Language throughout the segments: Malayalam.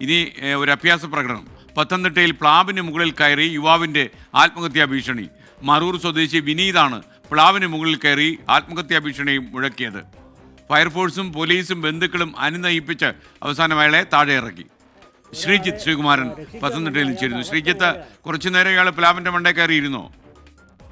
ഇനി ഒരു അഭ്യാസ പ്രകടനം. പത്തനംതിട്ടയിൽ പ്ലാവിന് മുകളിൽ കയറി യുവാവിൻ്റെ ആത്മഹത്യാ ഭീഷണി. മറൂർ സ്വദേശി വിനീതാണ് പ്ലാവിന് മുകളിൽ കയറി ആത്മഹത്യാ ഭീഷണിയും മുഴക്കിയത്. ഫയർഫോഴ്സും പോലീസും ബന്ധുക്കളും അനുനയിപ്പിച്ച് അവസാനം അയാളെ താഴെ ഇറക്കി. ശ്രീജിത്ത് ശ്രീകുമാരൻ പത്തനംതിട്ടയിൽ ചേരുന്നു. ശ്രീജിത്ത്, കുറച്ചു നേരം ഇയാൾ പ്ലാവിന്റെ മണ്ടേ കയറിയിരുന്നോ?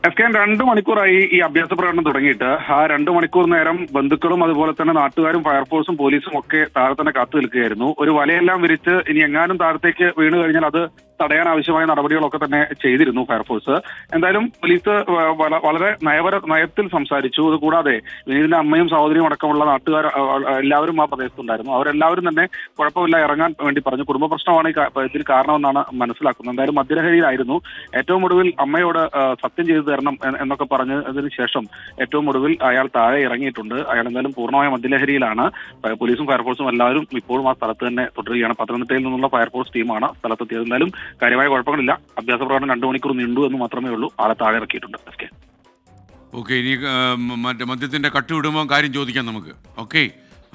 എസ്കെൻ 2 മണിക്കൂറായി ഈ അഭ്യാസ പ്രകടനം തുടങ്ങിയിട്ട്. ആ 2 മണിക്കൂർ നേരം ബന്ധുക്കളും അതുപോലെ തന്നെ നാട്ടുകാരും ഫയർഫോഴ്സും പോലീസും ഒക്കെ താഴെ തന്നെ കാത്തു നിൽക്കുകയായിരുന്നു. ഒരു വലയെല്ലാം വിരിച്ച് ഇനി എങ്ങാനും താഴത്തേക്ക് വീണ് കഴിഞ്ഞാൽ അത് തടയാൻ ആവശ്യമായ നടപടികളൊക്കെ തന്നെ ചെയ്തിരുന്നു ഫയർഫോഴ്സ്. എന്തായാലും പോലീസ് വളരെ നയത്തിൽ സംസാരിച്ചു. അതുകൂടാതെ വിനീതിന്റെ അമ്മയും സഹോദരിയും അടക്കമുള്ള നാട്ടുകാർ എല്ലാവരും ആ പ്രദേശത്തുണ്ടായിരുന്നു. അവരെല്ലാവരും തന്നെ കുഴപ്പമില്ല, ഇറങ്ങാൻ വേണ്ടി പറഞ്ഞു. കുടുംബ പ്രശ്നമാണ് ഇതിന് കാരണമെന്നാണ് മനസ്സിലാക്കുന്നത്. എന്തായാലും മദ്യലഹരിയിലായിരുന്നു. ഏറ്റവും ഒടുവിൽ അമ്മയോട് സത്യം ചെയ്തു തരണം എന്നൊക്കെ പറഞ്ഞതിന് ശേഷം ഏറ്റവും ഒടുവിൽ അയാൾ താഴെ ഇറങ്ങിയിട്ടുണ്ട്. അയാൾ എന്തായാലും പൂർണ്ണമായ മദ്യലഹരിയിലാണ്. പോലീസും ഫയർഫോഴ്സും എല്ലാവരും ഇപ്പോഴും ആ സ്ഥലത്ത് തന്നെ തുടരുകയാണ്. പത്തനംതിട്ടയിൽ നിന്നുള്ള ഫയർഫോഴ്സ് ടീമാണ് സ്ഥലത്തെത്തിയത്. എന്തായാലും കാര്യമായ കുഴപ്പങ്ങളില്ല. അഭ്യാസ പ്രകടനം 2 മണിക്കൂർ നീണ്ടു എന്ന് മാത്രമേ ഉള്ളൂ. ആളെ താഴെ ഇറക്കിയിട്ടുണ്ട്. ഓക്കെ, ഇനി മറ്റേ മദ്യത്തിന്റെ കട്ട് വിടുമ്പോൾ കാര്യം ചോദിക്കാം നമുക്ക്. ഓക്കെ,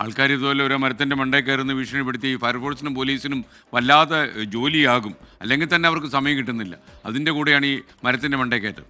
ആൾക്കാർ ഇതുപോലെ ഓരോ മരത്തിന്റെ മണ്ടേ കയറുന്ന ഭീഷണിപ്പെടുത്തി ഫയർഫോഴ്സിനും പോലീസിനും വല്ലാതെ ജോലിയാകും. അല്ലെങ്കിൽ തന്നെ അവർക്ക് സമയം കിട്ടുന്നില്ല. അതിൻ്റെ കൂടെയാണ് ഈ മരത്തിന്റെ മണ്ടേ കയറ്റം.